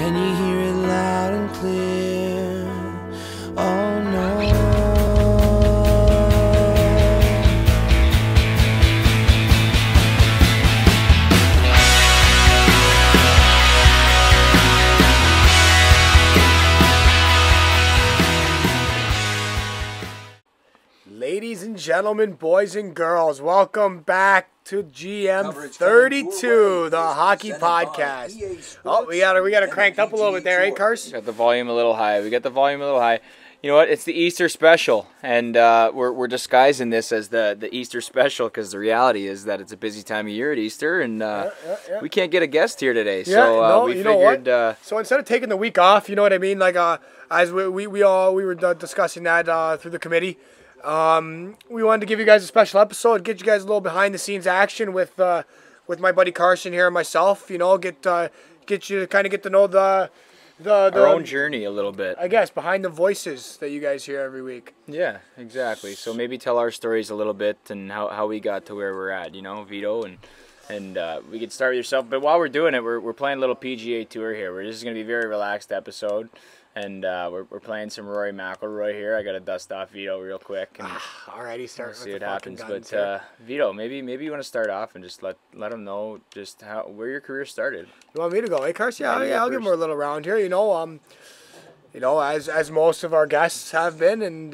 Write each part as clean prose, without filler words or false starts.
Can you hear it loud and clear? Oh no. Ladies and gentlemen, boys and girls, welcome back to GM 32, the hockey podcast. Oh, we got it cranked up a little bit there, eh, Carson? Got the volume a little high. You know what? It's the Easter special, and we're disguising this as the Easter special because the reality is that it's a busy time of year at Easter, and we can't get a guest here today. So we figured. So instead of taking the week off, you know what I mean? Like as we were discussing that through the committee. We wanted to give you guys a special episode, get you guys a little behind the scenes action with my buddy Carson here and myself. You know, get you to kind of get to know the our own journey a little bit. I guess behind the voices that you guys hear every week. Yeah, exactly. So maybe tell our stories a little bit and how we got to where we're at. You know, Vito, and we could start with yourself. But while we're doing it, we're playing a little PGA tour here. This is going to be a very relaxed episode. And we're playing some Rory Mcilroy here. I got to dust off Vito real quick. And alrighty, start see what happens. But Vito, maybe you want to start off and just let them know just where your career started. You want me to go, hey, Carson? Yeah, I'll give them a little round here. You know, as most of our guests have been, and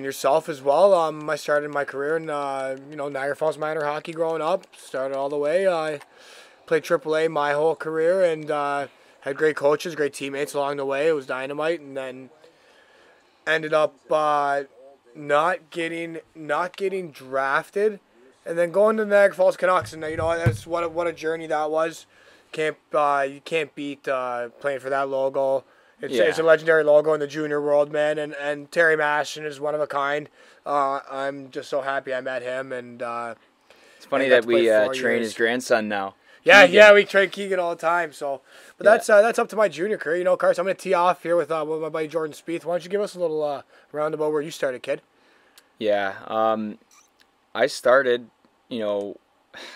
yourself as well. I started my career in Niagara Falls minor hockey growing up. Started all the way. I played AAA my whole career, and had great coaches, great teammates along the way. It was dynamite, and then ended up not getting drafted, and then going to the Niagara Falls Canucks. And that's what a journey that was. You can't beat playing for that logo. It's a legendary logo in the junior world, man. And Terry Maston is one of a kind. I'm just so happy I met him. And it's funny that we train his grandson now. Yeah, we train Keegan all the time. So, but that's up to my junior career. You know, Carson, I'm going to tee off here with my buddy Jordan Spieth. Why don't you give us a little roundabout where you started, kid? Yeah, I started,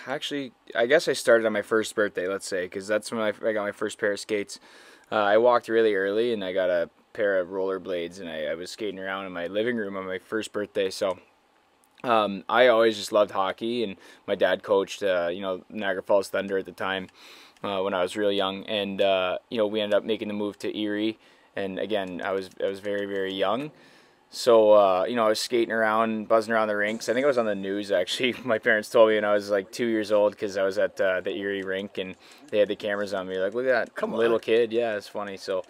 actually, I guess I started on my first birthday, let's say, because that's when I got my first pair of skates. I walked really early, and I got a pair of rollerblades, and I was skating around in my living room on my first birthday, so... I always just loved hockey, and my dad coached, Niagara Falls Thunder at the time when I was real young, and we ended up making the move to Erie, and again, I was very, very young, so I was skating around, buzzing around the rinks. I think I was on the news actually. My parents told me when I was like 2 years old because I was at the Erie rink, and they had the cameras on me, like, look at that little kid. Yeah, it's funny. So.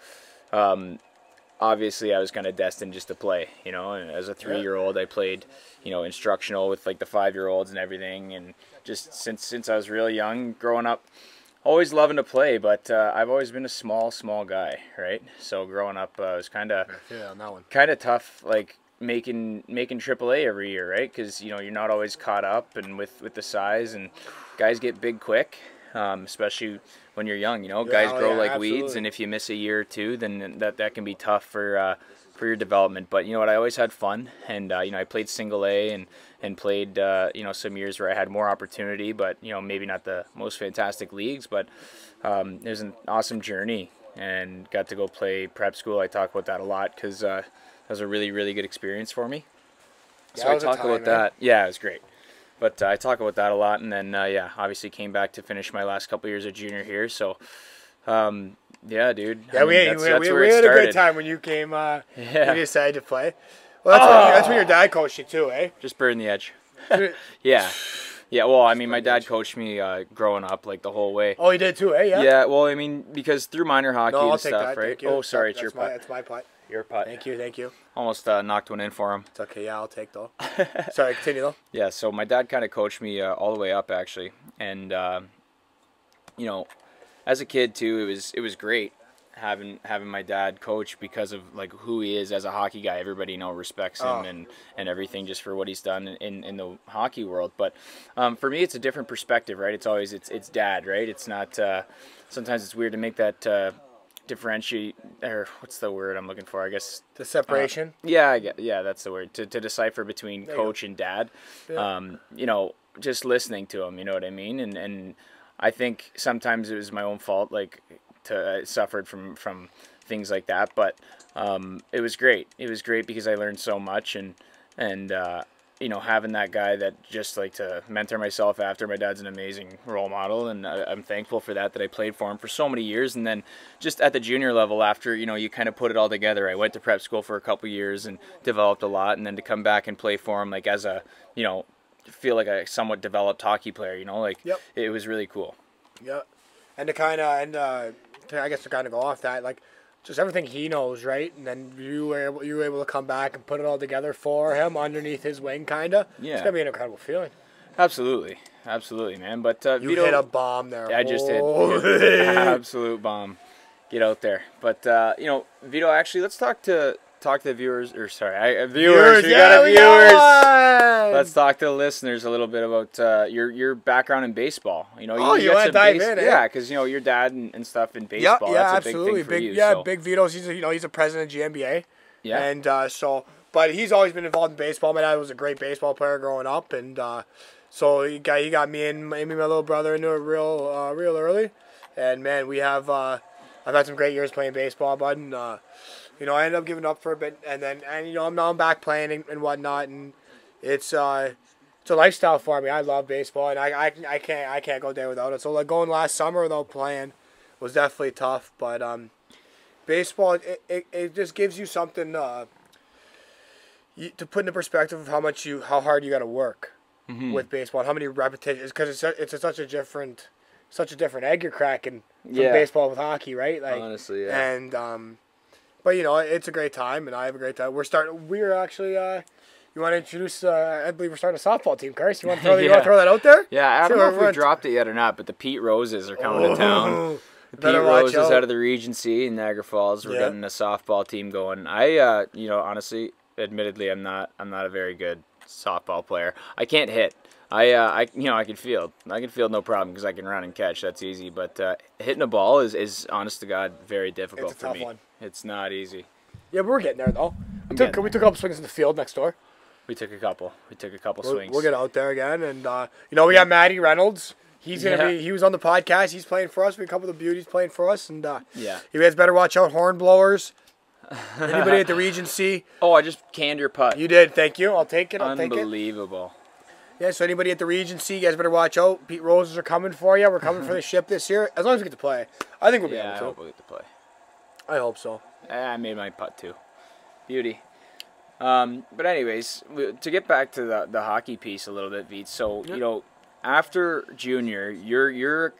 Obviously, I was kind of destined just to play, and as a 3-year-old, I played, instructional with like the 5-year-olds and everything, and just since I was really young, growing up, always loving to play, but I've always been a small guy, right? So growing up, it was kind of tough, like making AAA every year, right? Because you're not always caught up, and with the size, and guys get big quick. Especially when you're young, guys grow like absolutely. Weeds, and if you miss a year or two, then that can be tough for your development. But you know what, I always had fun, and I played single A and played some years where I had more opportunity, but maybe not the most fantastic leagues, but it was an awesome journey, and got to go play prep school. I talk about that a lot because that was a really, really good experience for me. So I talk about that. Yeah, it was great. But I talk about that a lot, and then, obviously came back to finish my last couple years of junior here. So, yeah, dude. Yeah, we had a great time when you came, when you decided to play. Well, that's when your dad coached you too, eh? Just burned the edge. Yeah. Yeah, well, I mean, my dad coached me growing up, like, the whole way. Oh, he did too, eh? Yeah. Yeah, well, I mean, because through minor hockey and stuff, right? Thank you. Oh, sorry, it's your putt. It's my putt. Your putt. Thank you. Almost knocked one in for him. It's okay, yeah, I'll take though. Sorry, continue though. Yeah, so my dad kind of coached me all the way up, actually. And, as a kid, too, it was great having my dad coach because of, like, who he is as a hockey guy. Everybody, respects him and everything just for what he's done in the hockey world. But for me, it's a different perspective, right? It's always, it's dad, right? It's not, sometimes it's weird to make that... differentiate, or what's the word I'm looking for? I guess the separation. Yeah, that's the word. To decipher between coach and dad. Yeah. Just listening to him. You know what I mean? And I think sometimes it was my own fault. Like suffered from things like that, but it was great. It was great because I learned so much, and having that guy that just like to mentor myself after. My dad's an amazing role model, and I'm thankful for that I played for him for so many years. And then just at the junior level, after you kind of put it all together, I went to prep school for a couple years and developed a lot, and then to come back and play for him, like as a feel like a somewhat developed hockey player, Yep. It was really cool. Yeah, and to kind of I guess to kind of go off that, like, just everything he knows, right? And then you were able to come back and put it all together for him underneath his wing, kind of. Yeah. It's gonna be an incredible feeling. Absolutely, man. But you Vito, hit a bomb there. I just hit absolute bomb. Get out there. But Vito, actually, let's talk to the viewers. Or sorry, viewers. We got viewers. Let's talk to the listeners a little bit about your background in baseball. You want to dive in? Yeah, because your dad and stuff in baseball. Yeah, that's absolutely. A big thing for you. Yeah, so. Big Vito's. He's a president of GMBA. Yeah. And but he's always been involved in baseball. My dad was a great baseball player growing up, and so he got me and my little brother into it real early. And man, I've had some great years playing baseball, bud. And I ended up giving up for a bit, and I'm back playing and whatnot, and it's a lifestyle for me. I love baseball, and I can't go there without it. So like going last summer without playing was definitely tough, but baseball it just gives you something to put into perspective of how hard you got to work with baseball and how many repetitions, because it's such a different egg you're cracking from baseball with hockey, right? Like, honestly, yeah. And but it's a great time, and I have a great time. We're actually you want to introduce? I believe we're starting a softball team, Carson. You want to throw that out there? Yeah, I don't know if we dropped it yet or not, but the Pete Roses are coming to town. The Pete Roses out of the Regency in Niagara Falls. We're getting a softball team going. I honestly, admittedly, I'm not a very good softball player. I can't hit. I can field. I can field no problem because I can run and catch. That's easy. But hitting a ball is honest to God very difficult for me. Tough one. It's not easy. Yeah, but we're getting there though. We took a couple swings in the field next door. We took a couple swings. We'll get out there again, and we got Matty Reynolds. He's gonna be. He was on the podcast. He's playing for us. We have a couple of the beauties playing for us, and you guys better watch out. Horn blowers. Anybody at the Regency? Oh, I just canned your putt. You did. Thank you. I'll take it. Unbelievable. Yeah, so anybody at the Regency, you guys better watch out. Pete Roses are coming for you. We're coming for the ship this year. As long as we get to play. I think we'll be able to. I hope we'll get to play. I hope so. I made my putt too. Beauty. But anyways, to get back to the hockey piece a little bit, Vito. So, after junior, your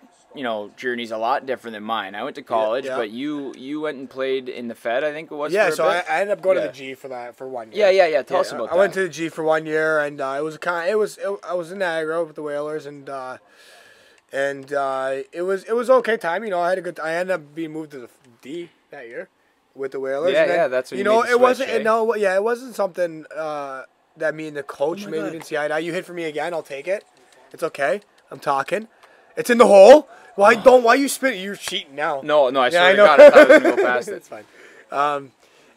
journey's a lot different than mine. I went to college, but you went and played in the Fed, I think it was. Yeah, so I ended up going to the G for 1 year. Yeah. Tell us about that. I went to the G for 1 year, and I was in Niagara with the Whalers, and it was okay time. I ended up being moved to the D that year with the Whalers. Yeah, that's when you made the it wasn't. switch, It wasn't something that me and the coach maybe didn't see eye to eye. You hit for me again, I'll take it. It's okay. I'm talking. It's in the hole. Why you spin? You're cheating now. No, I swear to God, I thought I was going to go past it. It's fine.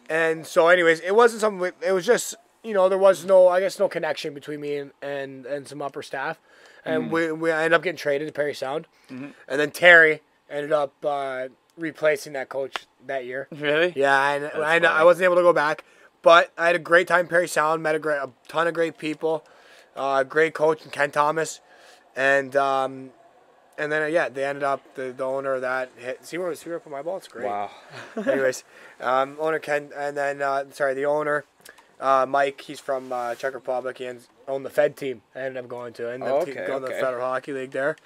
And so anyways, it wasn't something, it was just, there was no connection between me and some upper staff. And we ended up getting traded to Perry Sound. Mm-hmm. And then Terry ended up replacing that coach that year. Really? Yeah, and I wasn't able to go back. But I had a great time in Perry Sound, met a ton of great people, great coach, Ken Thomas. And then they ended up the owner of that hit. See where I put my ball? It's great. Wow. Anyways, owner Ken, and then the owner, Mike. He's from Czech Republic. He owned the Fed team. I ended up going to going to the Federal Hockey League there.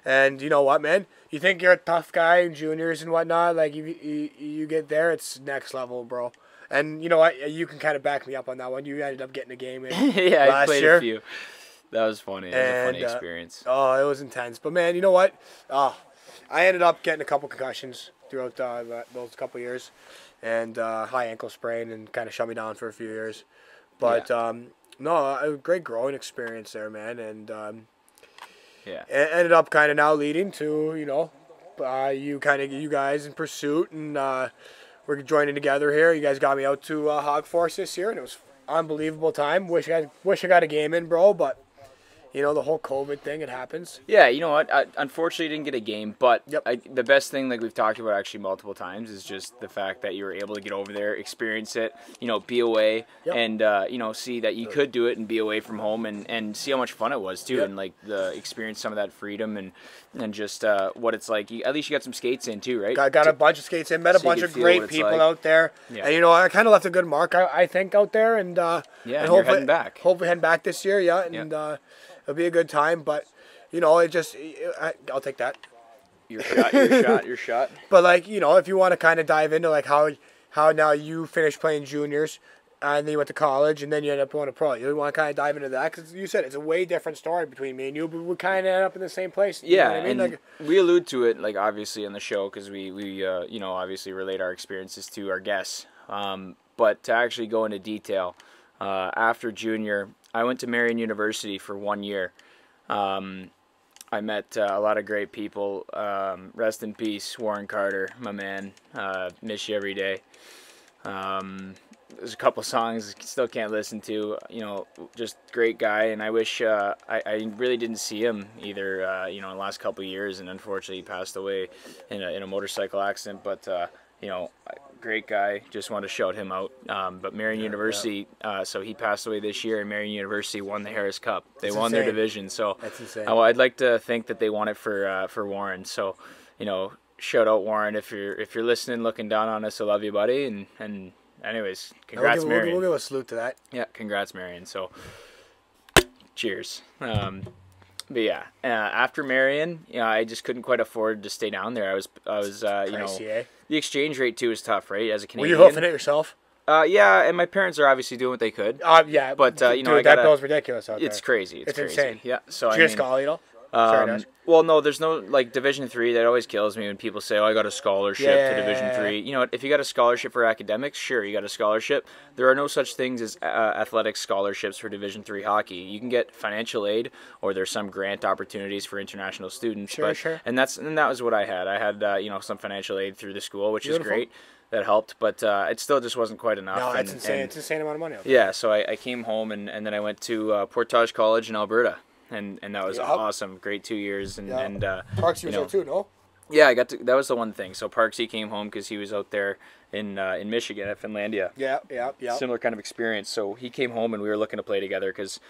And you know what, man? You think you're a tough guy in juniors and whatnot? Like you get there, it's next level, bro. And you know what? You can kind of back me up on that one. You ended up getting a game in I played a few. That was funny. That was a funny experience. It was intense. But, man, you know what? I ended up getting a couple concussions throughout those couple years and high ankle sprain and kind of shut me down for a few years. But, a great growing experience there, man. And it ended up kind of now leading to, you guys in pursuit. And we're joining together here. You guys got me out to Hog Force this year, and it was unbelievable time. Wish I got a game in, bro, but... you know, the whole COVID thing, it happens. Yeah, you know what? I unfortunately didn't get a game, but Yep. The best thing, like we've talked about actually multiple times, is just the fact that you were able to get over there, experience it, you know, be away, Yep. and you know, see that you could do it and be away from home, and see how much fun it was too, Yep. and like experience some of that freedom and just what it's like. At least you got some skates in too, right? Got a bunch of skates in, met a So you bunch can of feel great what it's people like. out there, Yeah. and you know, I kind of left a good mark, I think, out there, and Yeah, and and you're hopefully heading back. Hopefully heading back this year, yeah, and it'll be a good time, but. You know, I'll take that. Your shot, your shot. But like, you know, if you want to kind of dive into like how now you finished playing juniors, and then you went to college, and then you end up going to pro. You want to kind of dive into that because you said it's a way different story between me and you, but we kind of end up in the same place. You know what I mean? And like, we allude to it, like obviously on the show, because we you know, obviously relate our experiences to our guests. But to actually go into detail, after junior, I went to Marion University for 1 year. I met a lot of great people. Rest in peace, Warren Carter, my man. Miss you every day. There's a couple songs I still can't listen to. You know, just great guy, and I wish I really didn't see him either. You know, in the last couple of years, and unfortunately he passed away in a motorcycle accident. But you know, great guy. Just wanted to shout him out. But Marion University, so he passed away this year, and Marion University won the Harris Cup. They won their division, so that's insane. I'd like to think that they won it for Warren. So, you know, shout out Warren if you're listening, looking down on us. I love you, buddy. And anyways, congrats, Marion. We'll give a salute to that. Yeah, congrats, Marion. So, cheers. But yeah, after Marion, you know, I just couldn't quite afford to stay down there. I was you know, Pricey, eh? the exchange rate too is tough, right? As a Were Canadian. you hoofing it yourself? Yeah, and my parents are obviously doing what they could. Yeah, But you know, dude, that bill's ridiculous out there. It's crazy. It's crazy. insane. Yeah. So Did you get a scholarship, you know? Sorry, Nash. Well, no, there's no like Division III. That always kills me when people say, "Oh, I got a scholarship to Division III." You know what? If you got a scholarship for academics, sure, you got a scholarship. There are no such things as athletic scholarships for Division III hockey. You can get financial aid, or there's some grant opportunities for international students. Sure. And that was what I had. I had you know, some financial aid through the school, which Beautiful. is great. That helped, but it still just wasn't quite enough. No, that's insane. It's an insane amount of money. Yeah, so I came home and then I went to Portage College in Alberta. And that was awesome. Great 2 years. And Parksy was there too, no? Yeah, I got to. That was the one thing. So Parksy came home because he was out there in Michigan at Finlandia. Yeah. Similar kind of experience. So he came home and we were looking to play together because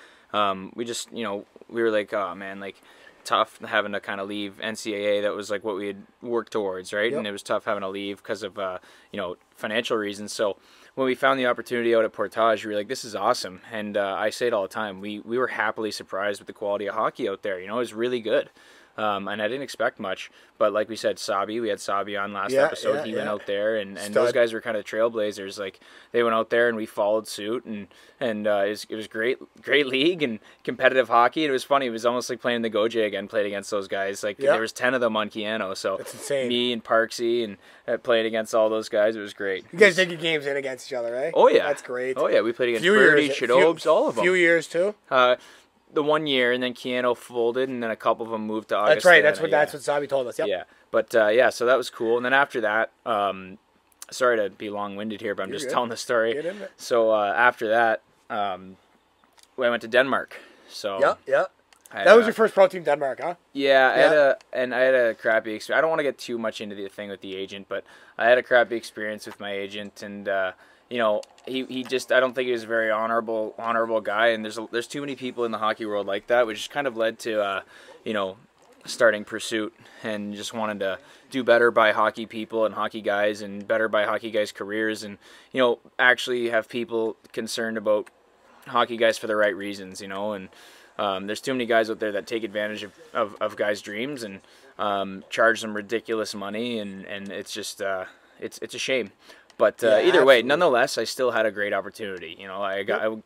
we just, you know, we were like, oh man, like tough having to kind of leave NCAA. That was like what we had worked towards, right? Yep. And it was tough having to leave because of you know, financial reasons. So when we found the opportunity out at Portage, we were like, this is awesome. And I say it all the time. We were happily surprised with the quality of hockey out there. You know, it was really good. And I didn't expect much. But like we said, we had Sabi on last episode. He went out there, and those guys were kind of trailblazers. Like, they went out there, and we followed suit, and it was great league and competitive hockey. And it was funny. It was almost like playing the Goje again, played against those guys. Like, there was 10 of them on Keano. So that's insane. Me and Parksy and playing against all those guys, it was great. You guys take your games in against each other, right? Oh, yeah. That's great. Oh, yeah. We played against Birdie, Chidobes, all of them. Few years, too? The 1 year, and then Keano folded, and then a couple of them moved to Augusta. That's right. That's what Sabi told us. Yep. Yeah. But, so that was cool. And then after that, sorry to be long-winded here, but I'm just telling the story. Get in it. So after that, I went to Denmark. So Yeah. That was your first pro team, Denmark, huh? Yeah, I had a crappy experience. I don't want to get too much into the thing with the agent, but I had a crappy experience with my agent, and you know, he just, I don't think he was a very honorable guy, and there's too many people in the hockey world like that, which kind of led to you know, starting Pursuit, and just wanted to do better by hockey people and hockey guys, and better by hockey guys' careers, and you know, actually have people concerned about hockey guys for the right reasons, you know. And there's too many guys out there that take advantage of guys' dreams and charge them ridiculous money, and it's just it's a shame. But either way, nonetheless, I still had a great opportunity. You know, I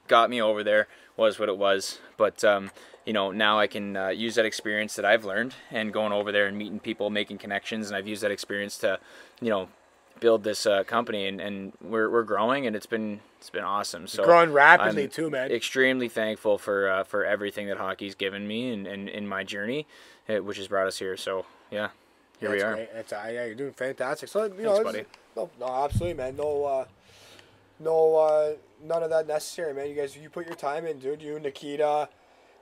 got me over there, was what it was. But you know, now I can use that experience that I've learned and going over there and meeting people, making connections, and I've used that experience to, you know, build this company, and we're growing, and it's been awesome. So growing rapidly too, man. Extremely thankful for everything that hockey's given me and in my journey, which has brought us here. So yeah, here we are. Great. Yeah, you're doing fantastic. So you Thanks, know, buddy. No, absolutely, man. No, none of that necessary, man. You put your time in, dude. You, Nikita,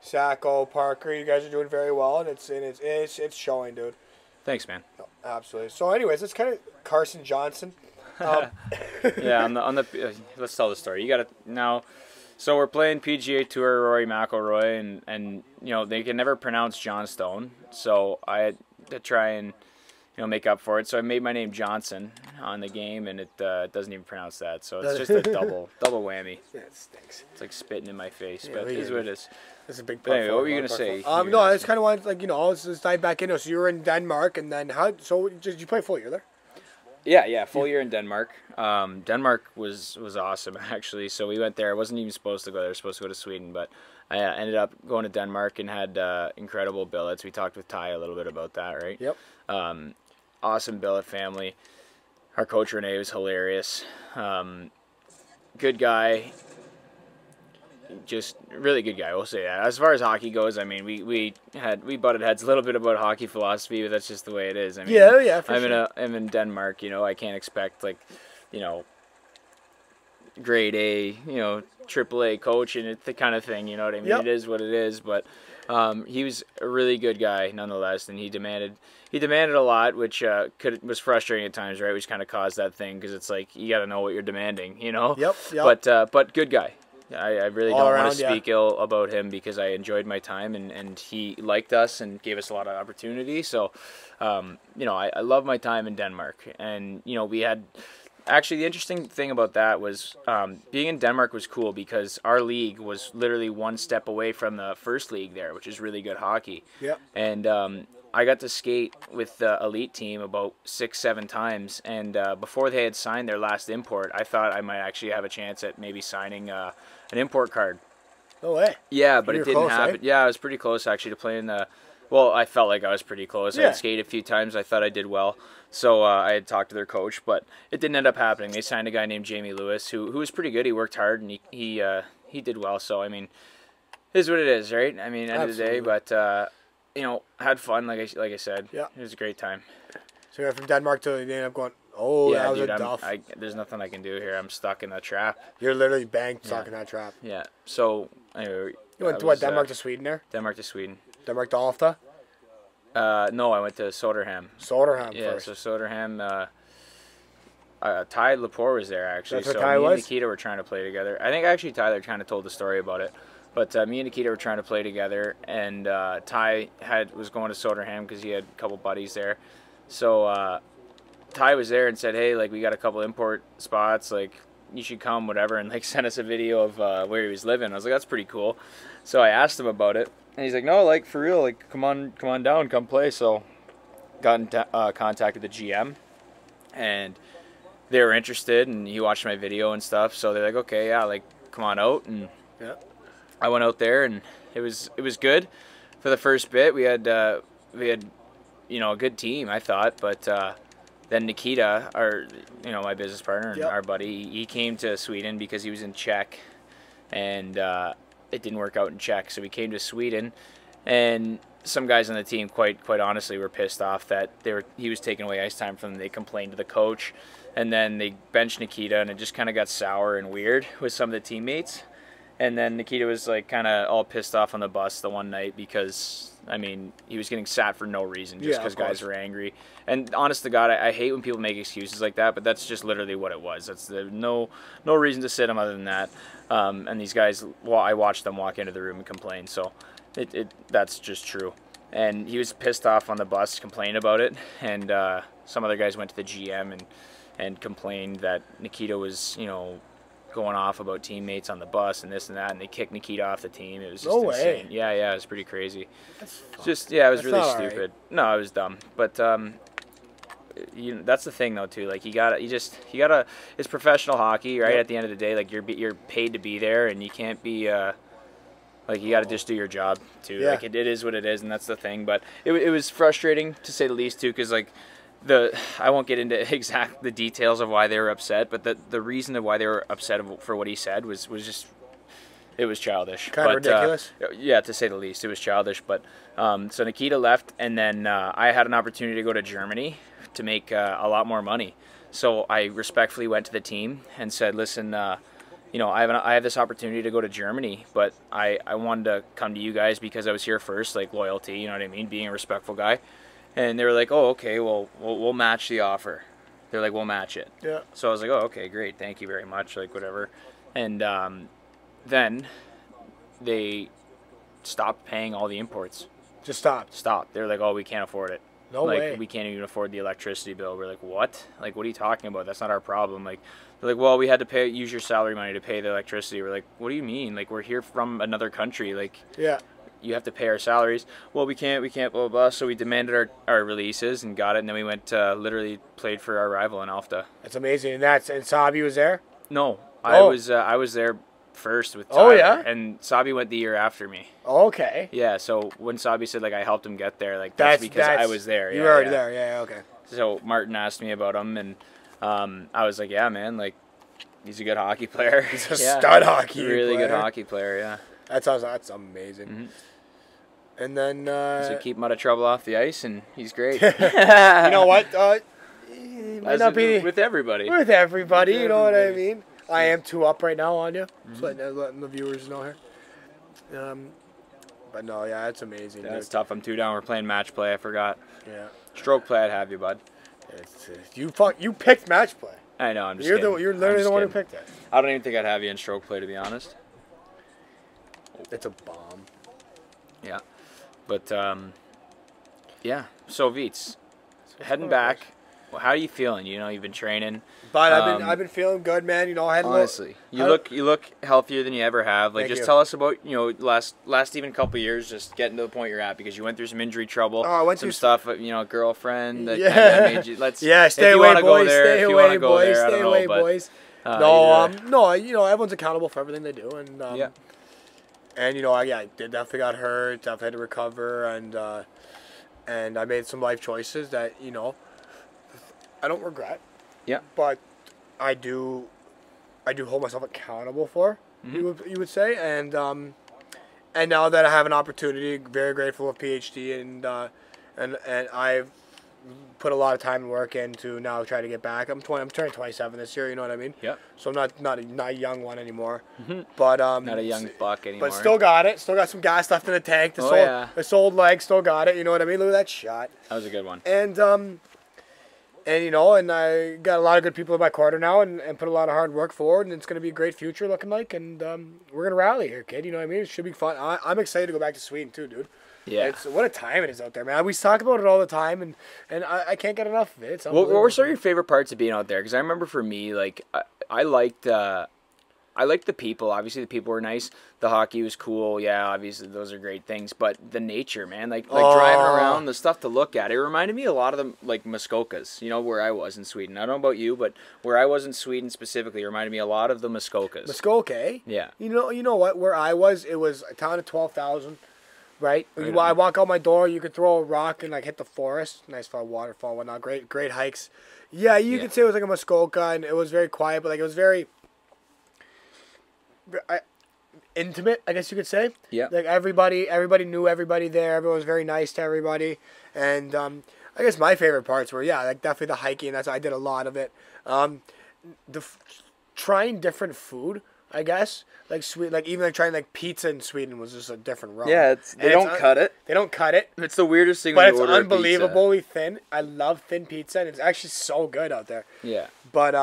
Sacco, Parker, you guys are doing very well, and it's showing, dude. Thanks, man. No, absolutely. So, anyways, let's kind of Carson Johnson. Yeah, on the let's tell the story. You got to now. So we're playing PGA Tour, Rory Mcilroy, and you know they can never pronounce Johnstone. So I had to try and make up for it. So I made my name Johnson on the game, and it doesn't even pronounce that. So it's just a double whammy. Yeah, it stinks. It's like spitting in my face, Yeah, but it is what it is. It's a big. But anyway, what were you gonna say? No, I just kind of wanted let's dive back into it. So you were in Denmark, and then did you play full year there? Yeah, full year in Denmark. Denmark was awesome, actually. So we went there. I wasn't even supposed to go there. I was supposed to go to Sweden, but I ended up going to Denmark and had incredible billets. We talked with Ty a little bit about that, right? Yep. Awesome billet family. Our coach, Renee, was hilarious. Good guy. Just really good guy, we'll say that. As far as hockey goes, I mean, we butted heads a little bit about hockey philosophy, but that's just the way it is. I mean, yeah, for I'm sure. I'm in Denmark, I can't expect grade A, AAA coach and the kind of thing, you know what I mean? Yep. It is what it is, but he was a really good guy nonetheless, and he demanded a lot, which was frustrating at times, right? Which kind of caused that thing because it's like you got to know what you're demanding, Yep. But good guy. I really All don't around, want to speak ill about him because I enjoyed my time and he liked us and gave us a lot of opportunity. So, I love my time in Denmark. And, we had actually the interesting thing about that was being in Denmark was cool because our league was literally one step away from the first league there, which is really good hockey. Yep. And I got to skate with the elite team about 6-7 times. And before they had signed their last import, I thought I might actually have a chance at maybe signing an import card. No way. Yeah, but it didn't close, happen. Eh? Yeah, I was pretty close actually to playing the. Well, I felt like I was pretty close. I Yeah. had skated a few times. I thought I did well. So I had talked to their coach, but it didn't end up happening. They signed a guy named Jamie Lewis who was pretty good. He worked hard and he did well. So I mean, it is what it is, right? I mean, end of the day, but had fun. Like I said, Yeah. It was a great time. So you're from Denmark to you end up going. Yeah, that was dude, a duff. there's nothing I can do here. I'm stuck in a trap. You're literally banged stuck in that trap. Yeah. So anyway, You went to Denmark to Sweden there? Denmark to Sweden. Denmark to Alfta? No, I went to Soderham. Soderham Yeah, first. so Soderham. Ty Lepore was there actually. That's where So Ty me was? and Nikita were trying to play together. I think actually Tyler kind of told the story about it, but me and Nikita were trying to play together, and Ty was going to Soderham because he had a couple buddies there. So Ty was there and said, "Hey, like we got a couple import spots, like you should come, whatever," and like sent us a video of where he was living. I was like, "That's pretty cool." So I asked him about it, and he's like, "No, like for real, like come on down, come play." So got in contact with the GM, and they were interested, and he watched my video and stuff. So they're like, "Okay, yeah, like come on out." And Yeah. I went out there, and it was good for the first bit. We had a good team, I thought, but then Nikita, my business partner and our buddy, he came to Sweden because he was in Czech, and it didn't work out in Czech, so we came to Sweden, and some guys on the team, quite honestly, were pissed off that he was taking away ice time from them. They complained to the coach, and then they benched Nikita, and it just kind of got sour and weird with some of the teammates. And then Nikita was like kind of all pissed off on the bus the one night because, I mean, he was getting sat for no reason just because guys were angry. And honest to God, I hate when people make excuses like that, but that's just literally what it was. That's no reason to sit him other than that. And these guys, I watched them walk into the room and complain. So that's just true. And he was pissed off on the bus, complaining about it. And some other guys went to the GM and complained that Nikita was, going off about teammates on the bus and this and that, and they kicked Nikita off the team. It was just insane. Yeah, it was pretty crazy. It was really stupid. Right. No, it was dumb. But that's the thing though too. Like you gotta. It's professional hockey, right? Yep. At the end of the day, like you're paid to be there, and you can't be like you got to just do your job too. Yeah. Like it is what it is, and that's the thing. But it was frustrating to say the least too, because like. I won't get into the details of why they were upset, but the reason of why they were upset for what he said was just, it was childish. Kind of ridiculous? Yeah, to say the least. It was childish. But so Nikita left, and then I had an opportunity to go to Germany to make a lot more money. So I respectfully went to the team and said, listen, you know, I have this opportunity to go to Germany, but I wanted to come to you guys because I was here first, like loyalty, you know what I mean, being a respectful guy. And they were like, oh, okay, well, we'll match the offer. They're like, we'll match it. Yeah. So I was like, oh, okay, great, thank you very much, like whatever. And then they stopped paying all the imports. Just stopped. Stopped. They're like, oh, we can't afford it. No like, way. We can't even afford the electricity bill. We're like, what? Like, what are you talking about? That's not our problem. Like, they're like, well, we had to use your salary money to pay the electricity. We're like, what do you mean? Like, we're here from another country. Like, yeah. You have to pay our salaries. Well, we can't, blah, blah, blah. So we demanded our releases and got it. And then we went, literally played for our rival in Alfta. That's amazing. And Sabi was there? No. Oh. I was there first with Tyler. Oh, yeah? And Sabi went the year after me. Okay. Yeah, so when Sabi said, like, I helped him get there, like, that's because I was there. You were already there. Yeah, okay. So Martin asked me about him, and I was like, yeah, man, like, he's a good hockey player. He's a stud hockey player. Really good hockey player, yeah. That's amazing. Mm-hmm. And then... so keep him out of trouble off the ice, and he's great. You know what? Might not be... With everybody. With everybody, you know what I mean? I am 2 up right now on you. Just letting the viewers know here. But no, yeah, it's amazing. That's tough. I'm 2 down. We're playing match play. I forgot. Yeah. Stroke play, I'd have you, bud. You picked match play. I know. I'm just You're kidding. You're literally the one who kidding. picked it. I don't even think I'd have you in stroke play, to be honest. It's a bomb. Yeah. But, yeah. So, Veets, heading back, well, how are you feeling? You know, you've been training. But I've been feeling good, man. You know, I had honestly, you look healthier than you ever have. Like, just tell us about, you know, last even couple of years, just getting to the point you're at, because you went through some injury trouble. I went some through stuff. You know, girlfriend that made you. Stay away, boys. Stay away, boys. Stay away, boys. No, you know, everyone's accountable for everything they do, and and you know, I definitely got hurt. Definitely had to recover, and I made some life choices that, you know, I don't regret. Yeah. But I do hold myself accountable for. You would say, and now that I have an opportunity, very grateful of PhD, and I've put a lot of time and work into now try to get back. I'm turning 27 this year. You know what I mean? Yeah. So I'm not a young one anymore. But not a young buck anymore. But still got it. Still got some gas left in the tank. This old leg still got it. You know what I mean? Look at that shot. That was a good one. And you know, and I got a lot of good people in my corner now, and put a lot of hard work forward, and it's going to be a great future looking like, and we're going to rally here, kid. You know what I mean? It should be fun. I'm excited to go back to Sweden too, dude. Yeah. What a time it is out there, man. We talk about it all the time, and I can't get enough of it. What were some of your favorite parts of being out there? Because I remember for me, like, I liked the people. Obviously, the people were nice. The hockey was cool. Yeah, obviously, those are great things. But the nature, man, like driving around, the stuff to look at. It reminded me a lot of the, like, Muskokas, you know, where I was in Sweden. I don't know about you, but where I was in Sweden specifically reminded me a lot of the Muskokas. Muskoka? Yeah. You know what? Where I was, it was a town of 12,000, right? I walk out my door, you could throw a rock and, like, hit the forest. Nice for a waterfall, whatnot. Great hikes. Yeah, you could say it was like a Muskoka, and it was very quiet, but, like, it was very... intimate, I guess you could say. Yeah. Like everybody knew everybody there. Everyone was very nice to everybody, and I guess my favorite parts were like definitely the hiking. I did a lot of it. Trying different food, I guess, like even trying like pizza in Sweden was just a different realm. Yeah, they don't cut it. They don't cut it. It's the weirdest thing. But it's unbelievably thin. I love thin pizza, and it's actually so good out there. Yeah. But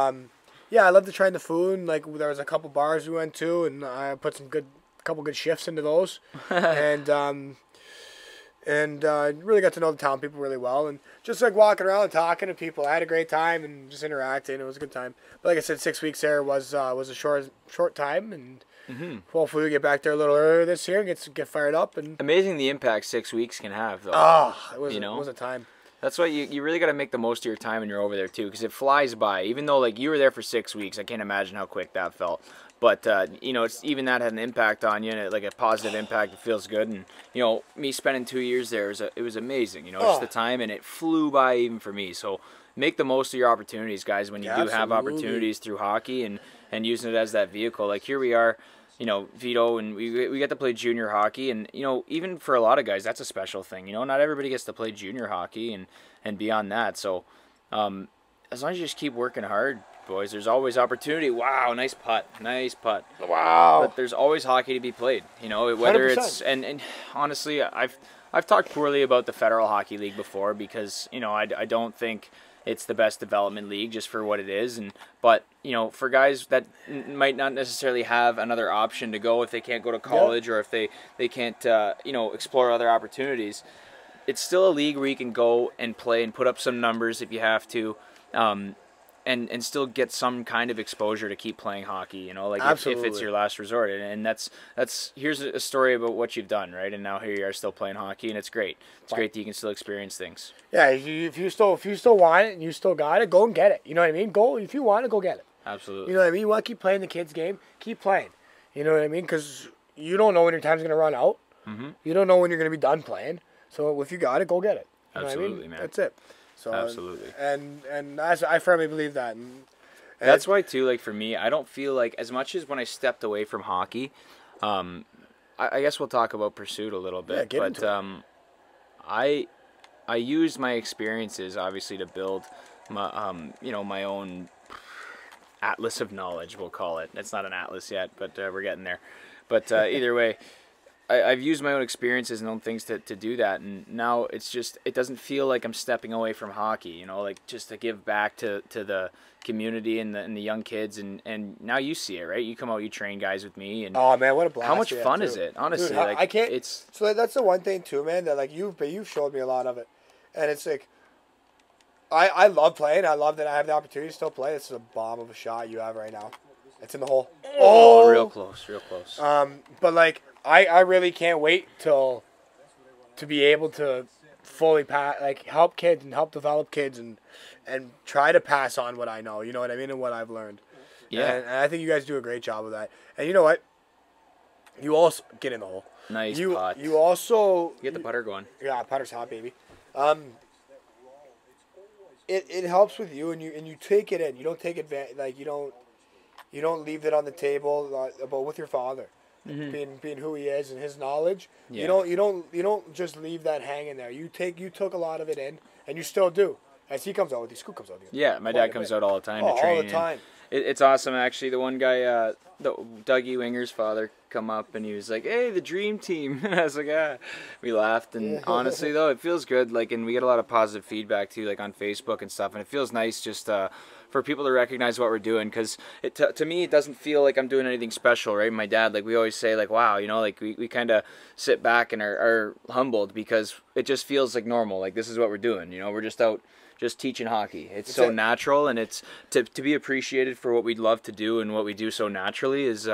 yeah, I love to try the food. Like there was a couple bars we went to, and I put couple good shifts into those, and really got to know the town people really well, and just like walking around and talking to people. I had a great time and just interacting. It was a good time. But like I said, 6 weeks there was a short time, and hopefully we get back there a little earlier this year and get fired up. And amazing the impact 6 weeks can have, though. It was a time. That's why you really got to make the most of your time when you're over there, too, because it flies by. Even though, like, you were there for 6 weeks, I can't imagine how quick that felt. But, you know, even that had an impact on you, and like a positive impact. It feels good. And, you know, me spending 2 years there, it was amazing, you know, just the time, and it flew by even for me. So make the most of your opportunities, guys, when you do have opportunities through hockey and using it as that vehicle. Like, here we are, you know, Vito, and we get to play junior hockey. And, you know, even for a lot of guys, that's a special thing. You know, not everybody gets to play junior hockey and beyond that. So as long as you just keep working hard, boys. There's always opportunity. Wow, nice putt. Nice putt. Wow. But there's always hockey to be played. You know, whether 100%. it's and honestly, I've talked poorly about the Federal Hockey League before because, you know, I don't think it's the best development league just for what it is, but you know, for guys that might not necessarily have another option to go if they can't go to college or if they can't you know, explore other opportunities, it's still a league where you can go and play and put up some numbers if you have to, and still get some kind of exposure to keep playing hockey, you know, like if it's your last resort. And that's here's a story about what you've done, right? And now here you are still playing hockey, and it's great. It's great that you can still experience things. Yeah, if you still want it and you still got it, go and get it. You know what I mean? Go if you want it, go get it. Absolutely. You know what I mean? You want to keep playing the kids' game, keep playing. You know what I mean? Because you don't know when your time's going to run out. Mm-hmm. You don't know when you're going to be done playing. So if you got it, go get it. You Absolutely, know what I mean? man. That's it. So, absolutely. And I firmly believe that. And that's why too. Like for me, I don't feel like as much as when I stepped away from hockey. I guess we'll talk about pursuit a little bit. Yeah, get into it. I used my experiences obviously to build my you know, my own atlas of knowledge, we'll call it. It's not an atlas yet, but we're getting there. But either way, I've used my own experiences and own things to do that, and now it's just, it doesn't feel like I'm stepping away from hockey, you know, like just to give back to the community and the young kids, and now you see it, right? You come out, you train guys with me, and oh man, what a blast! How much fun is it? Honestly, dude, like I can't. It's so that's the one thing too, man. That like you've showed me a lot of it, and it's like I love playing. I love that I have the opportunity to still play. This is a bomb of a shot you have right now. It's in the hole. Oh, real close, real close. But like I really can't wait to be able to fully help kids and help develop kids and try to pass on what I know. You know what I mean, and what I've learned. Yeah. And I think you guys do a great job of that. And you know what? You also get in the hole. Nice putt. You also get the putter going. Yeah, putter's hot, baby. It helps with you, and you take it in. You don't take advantage. Like you don't leave it on the table about with your father, being who he is and his knowledge. Yeah. You don't just leave that hanging there. You took a lot of it in, and you still do. As he comes out with you, Scoop comes out with you. Yeah, my dad comes out all the time to train. All the time. It's awesome, actually. The one guy, Dougie Winger's father, come up and he was like, "Hey, the dream team." And I was like, "Ah." We laughed, and honestly, though, it feels good. Like, and we get a lot of positive feedback too, like on Facebook and stuff. And it feels nice just for people to recognize what we're doing, because to me, it doesn't feel like I'm doing anything special, right? My dad, like we always say, like, wow, you know, like we kind of sit back and are humbled because it just feels like normal. Like this is what we're doing. You know, we're just out. Just teaching hockey. It's so natural, and it's to be appreciated for what we love to do and what we do so naturally is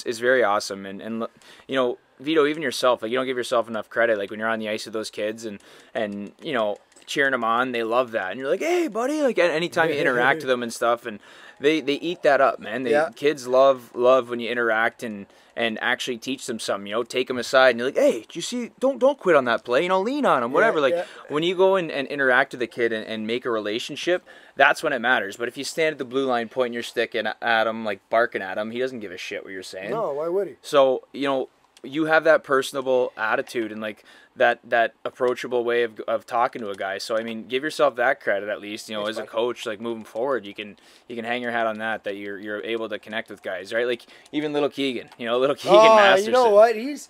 very awesome. And you know, Vito, even yourself, like you don't give yourself enough credit. Like when you're on the ice with those kids and you know, cheering them on, they love that, and you're like, "Hey, buddy!" Like anytime you interact with them and stuff, and they eat that up, man. Kids love when you interact and actually teach them something, you know, take them aside and you're like, "Hey, did you see, don't quit on that play, you know, lean on them," whatever. When you go and interact with a kid and make a relationship, that's when it matters. But if you stand at the blue line pointing your stick at him, like barking at him, he doesn't give a shit what you're saying. No, why would he? So, you know, you have that personable attitude and like that approachable way of talking to a guy. So I mean, give yourself that credit at least. You know, as a coach, like moving forward, you can hang your hat on that you're able to connect with guys, right? Like even little Keegan, you know, little Keegan Masterson. You know what? He's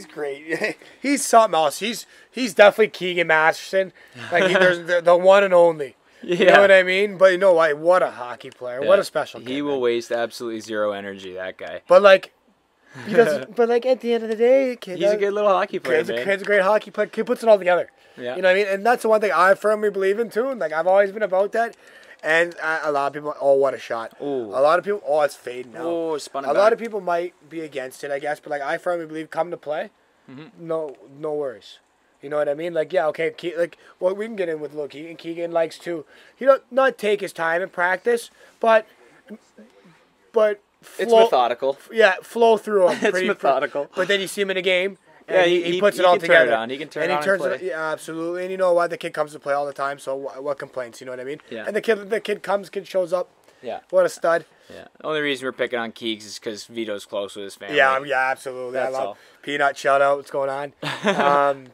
great. He's something else. He's definitely Keegan Masterson. Like there's the one and only. Yeah. You know what I mean? But you know what? What a hockey player. Yeah. What a special kid. He will waste absolutely zero energy, that guy. But like he doesn't. But like at the end of the day, he's a good little hockey player. Kid's a great hockey player. Kid puts it all together. Yeah. You know what I mean? And that's the one thing I firmly believe in too. And like I've always been about that. And a lot of people, oh, what a shot! Ooh. A lot of people, oh, it's fading now. Oh, spun it a back. lot of people might be against it, I guess, but like I firmly believe, come to play, no worries. You know what I mean? Like, yeah, okay, well, we can get in with little Keegan. Keegan likes to, not take his time in practice, but it's methodical. Yeah, flow through him. It's methodical. But then you see him in a game. Yeah, he puts it all together. He can turn it on and play. Yeah, absolutely. And you know what? The kid comes to play all the time, so what complaints? You know what I mean? Yeah. And the kid shows up. Yeah. What a stud. Yeah. The only reason we're picking on Keegs is because Vito's close with his family. Yeah, absolutely. That's I love all. Peanut, shout out. What's going on?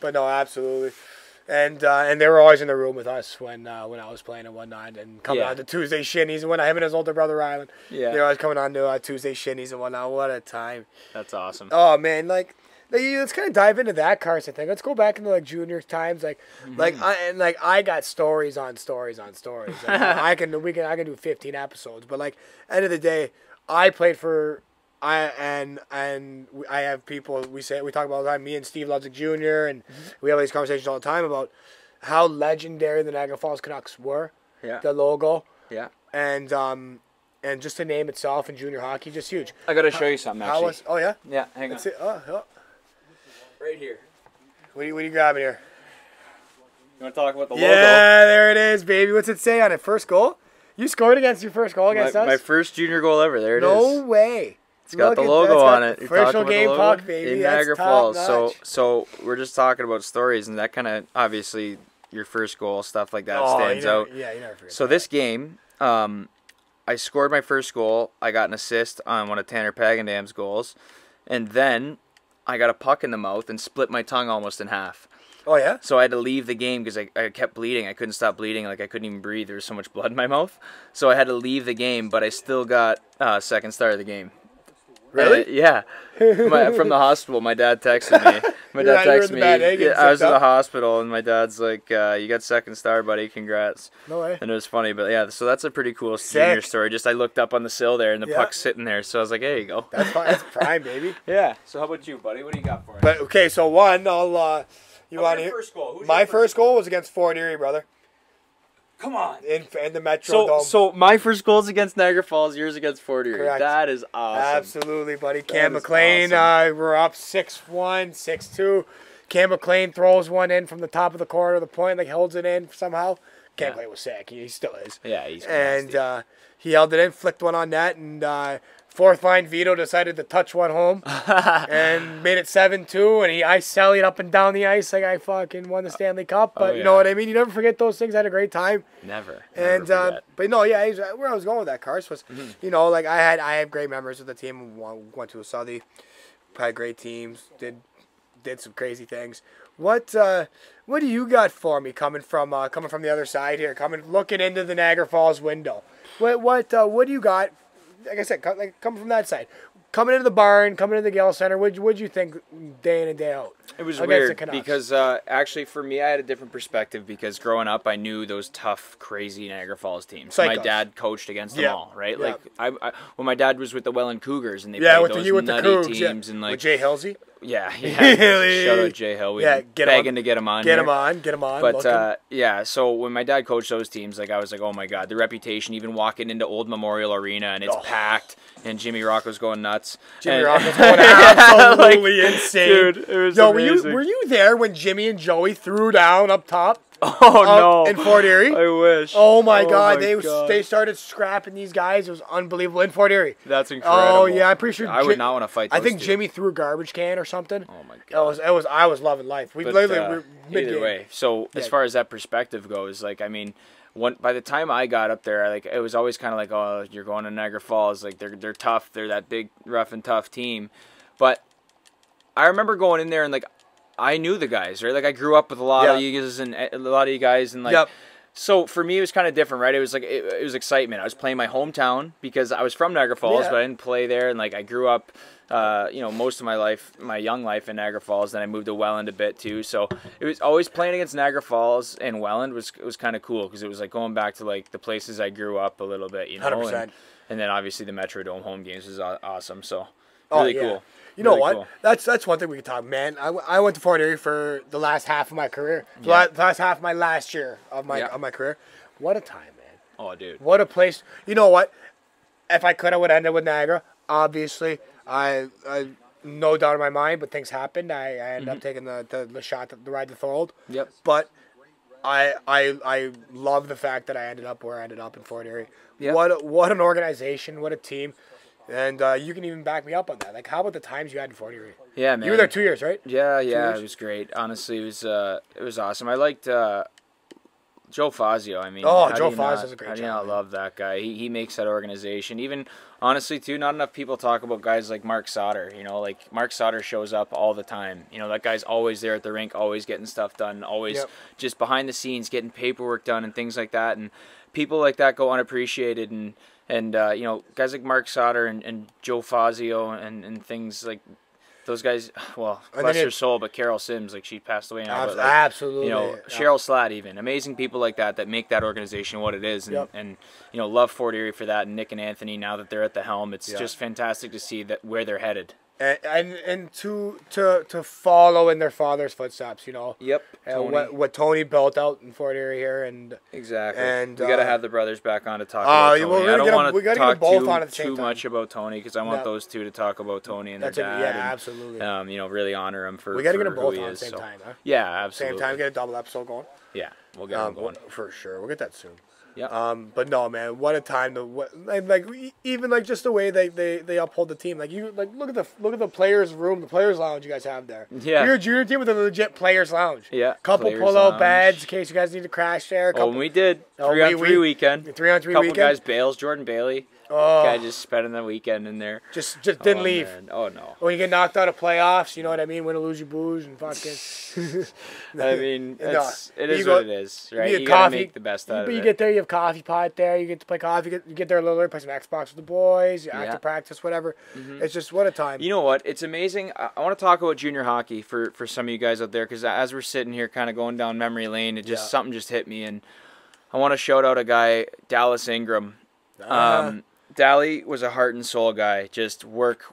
But no, absolutely. And they were always in the room with us when I was playing and whatnot, and coming on to Tuesday shinnies and whatnot. Him and his older brother Rylan, they're always coming on to Tuesday shinnies and whatnot. What a time! That's awesome. Oh man, let's kind of dive into that Carson thing. Let's go back into like junior times, I got stories on stories on stories. Like, I can do 15 episodes, but like end of the day, I played for. I have people we talk about all the time. Me and Steve Ludwig Jr. and we have these conversations all the time about how legendary the Niagara Falls Canucks were. Yeah. The logo. Yeah. And just the name itself in junior hockey, just huge. I gotta show you something actually. Oh yeah. Yeah. Hang on. Right here. What are you grabbing here? You want to talk about the logo? Yeah, there it is, baby. What's it say on it? First goal? You scored against your first goal against us? My first junior goal ever. There it is. No way. It's got the logo on it. Official game puck, baby. In Niagara Falls. So we're just talking about stories, and that kind of obviously your first goal stuff like that stands out. Yeah, you never forget. So this game, I scored my first goal. I got an assist on one of Tanner Pagandam's goals, and then I got a puck in the mouth and split my tongue almost in half. Oh yeah. So I had to leave the game because I kept bleeding. I couldn't stop bleeding. Like I couldn't even breathe. There was so much blood in my mouth. So I had to leave the game, but I still got second star of the game. Really? Yeah. From the hospital, my dad texted me. My dad texted me. I was in the hospital, and my dad's like, "You got second star, buddy. Congrats." No way. And it was funny, but yeah. So that's a pretty cool junior story. Just I looked up on the sill there, and the puck's sitting there. So I was like, "There you go." That's fine. That's prime, baby. Yeah. So how about you, buddy? What do you got for us? But okay, so one, I'll you want to hear? First goal? My first goal was against Fort Erie, brother. Come on. In the Metro Dome. So my first goal is against Niagara Falls, yours against Fort Erie. Correct. That is awesome. Absolutely, buddy. Cam McLean, we're up 6-1, 6-2. Cam McLean throws one in from the top of the corner of the point, like holds it in somehow. Cam McLean was sick. He still is. Yeah, he's nasty. And he held it in, flicked one on net, and fourth line Vito decided to touch one home and made it 7-2, and I sallied up and down the ice like I fucking won the Stanley Cup. But you know what I mean? You never forget those things. I had a great time. Never. And but no, yeah, where I was going with that, Cars, was you know, like I had great memories with the team. Went to a Southie, had great teams, did some crazy things. What do you got for me coming from the other side here, looking into the Niagara Falls window? What do you got? Like I said, coming from that side, coming into the barn, coming into the Gale Center, what'd you think day in and day out? It was weird because actually for me I had a different perspective because growing up I knew those tough, crazy Niagara Falls teams. Psychos. My dad coached against them all, right? Like when my dad was with the Welland Cougars and they played those nutty teams and like with Jay Hillsey. Yeah. Shout out Jay Hill. We begging to get him on. Get him on. But so when my dad coached those teams, like I was like, oh my god, the reputation. Even walking into Old Memorial Arena and it's packed, and Jimmy Rocco's going nuts. Jimmy Rocco's going absolutely insane, dude. It was amazing. Were you there when Jimmy and Joey threw down up top? Oh no! In Fort Erie. I wish. Oh my god, they started scrapping these guys. It was unbelievable in Fort Erie. That's incredible. Oh yeah, I'm pretty sure. I would not want to fight. I think Jimmy threw a garbage can or something. Oh my god. I was loving life. We literally either way. So as far as that perspective goes, like I mean, by the time I got up there, like it was always kind of like, oh, you're going to Niagara Falls. Like they're tough. They're that big, rough and tough team. But I remember going in there and like. I knew the guys, right? Like I grew up with a lot of you guys, and like, so for me it was kind of different, right? It was like it was excitement. I was playing my hometown because I was from Niagara Falls, but I didn't play there, and like I grew up, most of my life, my young life in Niagara Falls. Then I moved to Welland a bit too, so it was always playing against Niagara Falls and Welland was kind of cool because it was like going back to like the places I grew up a little bit, you know. 100%. And then obviously the Metro Dome home games was awesome, so really cool. You know what? Cool. That's one thing we can talk. Man, I went to Fort Erie for the last half of my career. The last half of my last year of my career. What a time, man! Oh, dude. What a place. You know what? If I could, I would end up with Niagara. Obviously, I no doubt in my mind, but things happened. I ended up taking the shot, the ride to Thorold. Yep. But I love the fact that I ended up where I ended up in Fort Erie. Yep. What an organization! What a team! And you can even back me up on that. Like, how about the times you had in Fort Erie? Yeah, man. You were there 2 years, right? Yeah. It was great. Honestly, it was awesome. I liked Joe Fazio, I mean, Joe Fazio's a great How do you job, not love that guy? He makes that organization. Even, honestly, too, not enough people talk about guys like Mark Sauter. You know, like, Mark Sauter shows up all the time. You know, that guy's always there at the rink, always getting stuff done, always just behind the scenes, getting paperwork done and things like that. And people like that go unappreciated. And you know, guys like Mark Sauter and Joe Fazio and things like those guys, well, bless her soul, but Carol Sims, like, she passed away now. But, like, absolutely. You know, Cheryl Slatt even. Amazing people like that make that organization what it is. And you know, love Fort Erie for that. And Nick and Anthony, now that they're at the helm, it's just fantastic to see that where they're headed. And to follow in their father's footsteps, you know. Yep. What Tony built out in Fort Erie here, and exactly. And we got to have the brothers back on to talk about Tony. Well, I don't want to talk too much about Tony because I want those two to talk about Tony and their dad. Yeah, absolutely. You know, really honor him for we got to get them both on at the same time, huh? Yeah, absolutely. Same time, get a double episode going. Yeah, we'll get them going for sure. We'll get that soon. Yeah. But no, man, what a time to even like just the way they uphold the team. Like you look at the players' room, the players' lounge you guys have there. Yeah. You're a junior team with a legit players' lounge. Yeah. Couple pull-out beds in case you guys need to crash there. We did 3-on-3 weekend. 3-on-3 weekend. Couple guys bails. Jordan Bailey. Guy just spending the weekend in there. Just didn't leave. Man. Oh no. When you get knocked out of playoffs, you know what I mean? Win or lose your booze and fucking. I mean, it is what it is, right? You gotta make the best out of it. But you get there, you have coffee pot there. You get to play coffee. You get there a little early, play some Xbox with the boys. After practice, whatever. It's just what a time. You know what? It's amazing. I want to talk about junior hockey for some of you guys out there because as we're sitting here, kind of going down memory lane, something just hit me, and I want to shout out a guy, Dallas Ingram. Dally was a heart and soul guy, just work.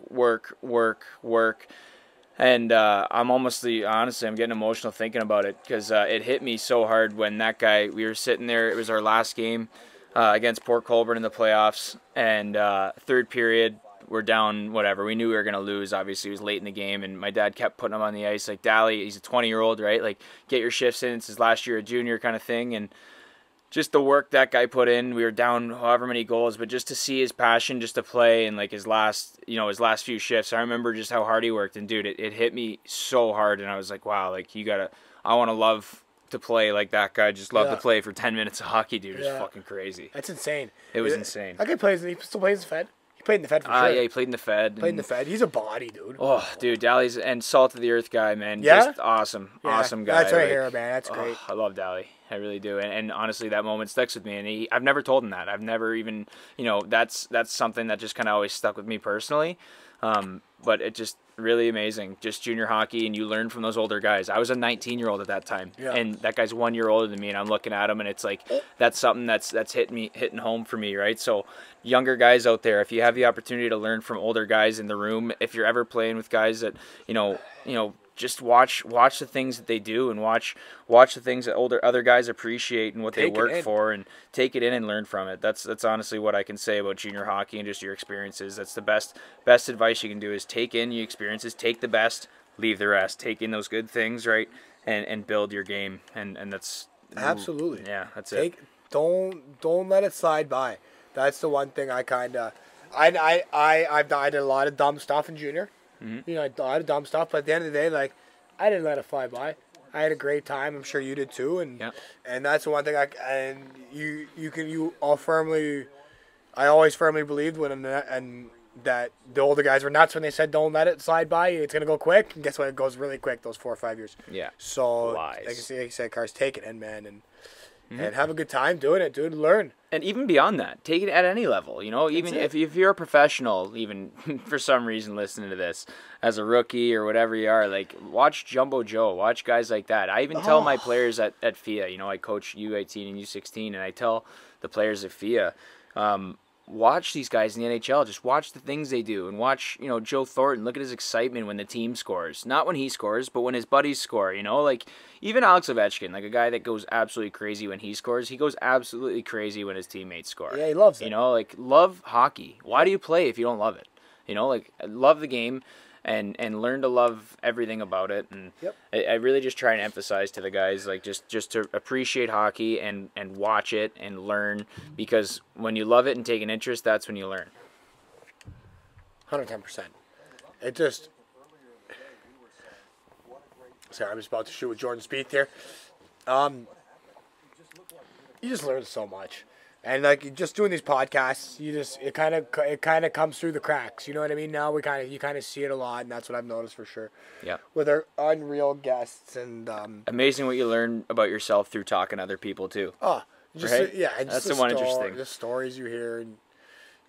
And honestly, I'm getting emotional thinking about it because it hit me so hard when that guy, we were sitting there, it was our last game against Port Colborne in the playoffs, and third period, we're down, whatever. We knew we were going to lose, obviously. It was late in the game, and my dad kept putting him on the ice, like, Dally, he's a 20-year-old, right? Like, get your shifts in, it's his last year a junior kind of thing, and just the work that guy put in. We were down however many goals, but just to see his passion just to play and like his last few shifts, I remember just how hard he worked. And dude, it hit me so hard, and I was like, wow, like I want to love to play like that guy. Just love to play for 10 minutes of hockey, dude. It's fucking crazy. That's insane. It was insane. That guy he still plays in the Fed. He played in the Fed for sure. Yeah, he played in the Fed. He's a body, dude. Oh, dude, Dally's and salt of the earth guy, man. Yeah? Just awesome guy. That's right here, man. That's great. I love Dally. I really do, and honestly, that moment sticks with me. And I've never told him that. I've never even, that's something that just kind of always stuck with me personally. But it just really amazing, just junior hockey, and you learn from those older guys. I was a 19-year-old at that time, and that guy's 1 year older than me, and I'm looking at him, and it's like that's something that's hitting home for me, right? So younger guys out there, if you have the opportunity to learn from older guys in the room, if you're ever playing with guys that just watch the things that they do, and watch the things that other guys appreciate and what they work for, and take it in and learn from it. That's honestly what I can say about junior hockey and just your experiences. That's the best advice you can do is take in your experiences, take the best, leave the rest. Take in those good things, right, and build your game. And that's absolutely that's it. Don't let it slide by. That's the one thing I did a lot of dumb stuff in junior. Mm-hmm. I did a lot of dumb stuff, but at the end of the day, like, I didn't let it fly by. I had a great time. I'm sure you did too, and that's the one thing I always firmly believed and that the older guys were nuts when they said don't let it slide by. It's gonna go quick, and guess what? It goes really quick. Those 4 or 5 years. Yeah. So like I said, Cars, take it in, man, and have a good time doing it, dude. Learn. And even beyond that, take it at any level. Even if you're a professional, even for some reason listening to this as a rookie or whatever you are, like watch Jumbo Joe, watch guys like that. I even tell my players at FIA, I coach U18 and U16, and I tell the players at FIA, watch these guys in the NHL. Just watch the things they do, and watch, Joe Thornton. Look at his excitement when the team scores. Not when he scores, but when his buddies score. Like even Alex Ovechkin, like a guy that goes absolutely crazy when he scores. He goes absolutely crazy when his teammates score. Yeah, he loves it. Like love hockey. Why do you play if you don't love it? Like love the game. And learn to love everything about it. And I really just try and emphasize to the guys, like just to appreciate hockey and watch it and learn, because when you love it and take an interest, that's when you learn. 110%. It just... Sorry, I'm just about to shoot with Jordan Spieth here. you just learn so much. And like just doing these podcasts, it kind of comes through the cracks. You know what I mean? Now you kind of see it a lot, and that's what I've noticed for sure. Yeah. With our unreal guests and amazing what you learn about yourself through talking to other people too. Oh, just right? Yeah, and that's just the one interesting. The stories you hear, and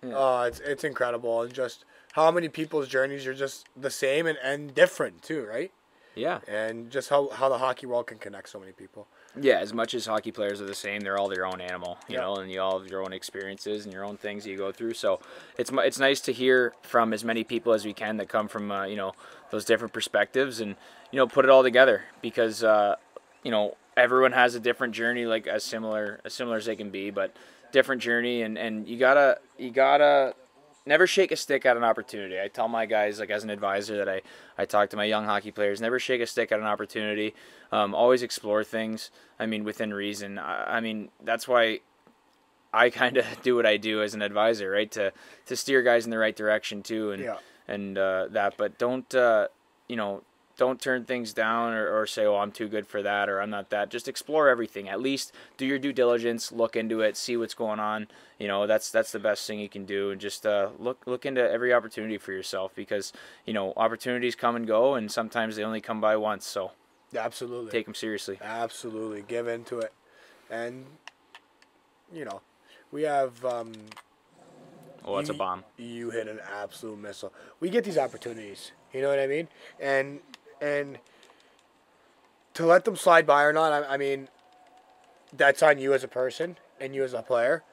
it's incredible, and just how many people's journeys are just the same and different too, right? Yeah. And just how the hockey world can connect so many people. Yeah, as much as hockey players are the same, they're all their own animal, you know, and you all have your own experiences and your own things you go through. So it's nice to hear from as many people as we can that come from, you know, those different perspectives and, you know, put it all together because, you know, everyone has a different journey, like as similar as they can be, but different journey. And you gotta never shake a stick at an opportunity. I tell my guys, like as an advisor that I talk to my young hockey players, never shake a stick at an opportunity. Always explore things. I mean, within reason. I mean, that's why I kind of do what I do as an advisor, right? To steer guys in the right direction too, and that. But don't you know, don't turn things down or say, oh, I'm too good for that or I'm not that. Just explore everything. At least do your due diligence, look into it, see what's going on. You know, that's the best thing you can do. And just look into every opportunity for yourself because, you know, opportunities come and go and sometimes they only come by once. So absolutely take them seriously. Absolutely. Give into it. And, you know, we have... oh, it's a bomb. You hit an absolute missile. We get these opportunities. You know what I mean? And to let them slide by or not, I mean, that's on you as a person and you as a player.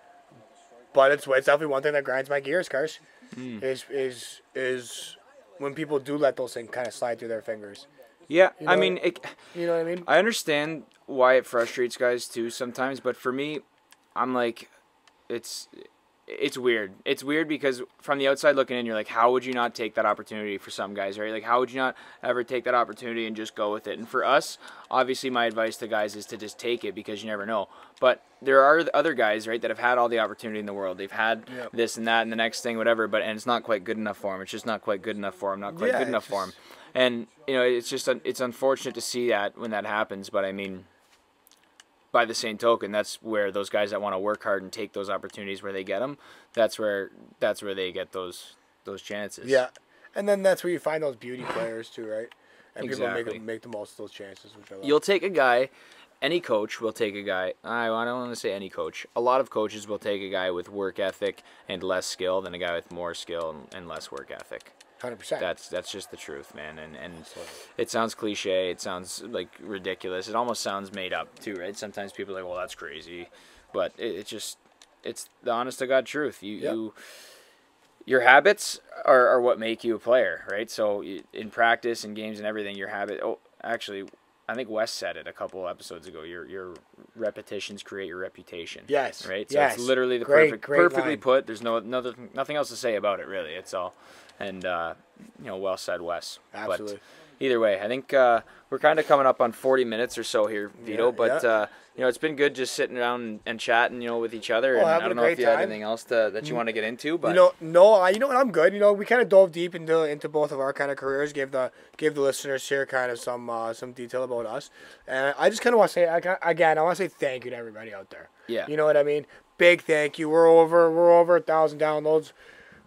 But it's definitely one thing that grinds my gears, Cars. Is when people do let those things kind of slide through their fingers. Yeah, you know, I mean, you know what I mean? I understand why it frustrates guys too sometimes, but for me, I'm like, it's weird. It's weird because from the outside looking in, you're like, how would you not take that opportunity for some guys, right? Like, how would you not ever take that opportunity and just go with it? And for us, obviously, my advice to guys is to just take it because you never know. But there are other guys, right, that have had all the opportunity in the world. They've had this and that and the next thing, whatever, and it's not quite good enough for them. It's just not quite good enough for them, not quite good enough for them. And, you know, it's unfortunate to see that when that happens, but I mean, by the same token, that's where those guys that want to work hard and take those opportunities where they get them, that's where they get those chances. Yeah, and then that's where you find those beauty players too, right? And exactly. People make the most of those chances, which I love. You'll take a guy, any coach will take a guy. I don't want to say any coach. A lot of coaches will take a guy with work ethic and less skill than a guy with more skill and less work ethic. 100%. That's just the truth, man. And it sounds cliche. It sounds like ridiculous. It almost sounds made up too, right? Sometimes people are like, well, that's crazy, but it's the honest to God truth. Your habits are what make you a player, right? So in practice and games and everything, your habit. Oh, actually, I think Wes said it a couple episodes ago. Your repetitions create your reputation. Yes. Right. So it's literally the perfectly line. Put. There's nothing else to say about it, really. It's all. And, you know, well said, Wes. Absolutely. But either way, I think we're kind of coming up on 40 minutes or so here, Vito. You know, it's been good just sitting around and chatting, you know, with each other. And I don't know if you had anything else that you want to get into. But you know what? I'm good. You know, we kind of dove deep into both of our kind of careers, gave the listeners here kind of some detail about us. And I just kind of want to say, again, I want to say thank you to everybody out there. Yeah. You know what I mean? Big thank you. We're over 1,000 downloads.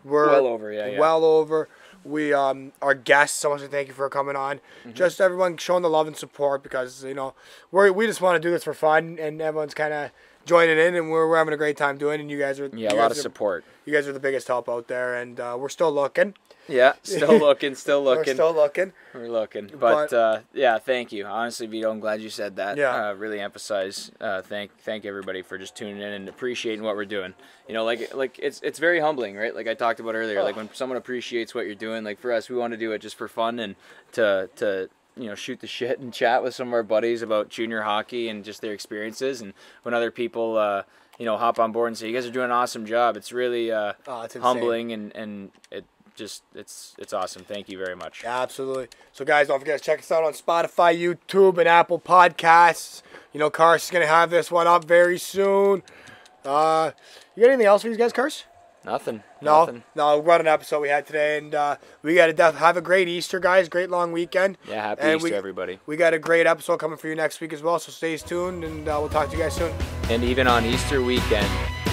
We're well over, yeah. Well over. We our guests, I want to thank you for coming on. Mm-hmm. Just everyone showing the love and support because, you know, we just want to do this for fun and everyone's kind of joining in and we're having a great time doing it and you guys are a lot of support. You guys are the biggest help out there and we're still looking. Yeah, still looking. We're still looking. We're looking. But yeah, thank you. Honestly, Vito, I'm glad you said that. Yeah. Really emphasize thank everybody for just tuning in and appreciating what we're doing. You know, like it's very humbling, right? Like I talked about earlier, like when someone appreciates what you're doing, like for us, we want to do it just for fun and to you know, shoot the shit and chat with some of our buddies about junior hockey and just their experiences. And when other people, you know, hop on board and say, you guys are doing an awesome job, it's really it's humbling and it just it's awesome. Thank you very much. Absolutely. So guys, don't forget to check us out on Spotify, YouTube, and Apple Podcasts. You know, Carson's gonna have this one up very soon. You got anything else for these guys, Cars? Nothing. No, what an episode we had today, and we got to have a great Easter, guys. Great long weekend. Yeah, happy Easter, everybody. We got a great episode coming for you next week as well, so stay tuned, and we'll talk to you guys soon. And even on Easter weekend,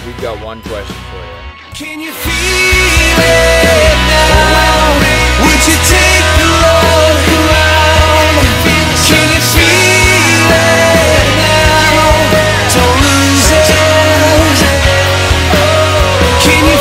we've got one question for you. Can you feel it now? Would you take the Lord around? Can you feel it now? Don't lose it. Can you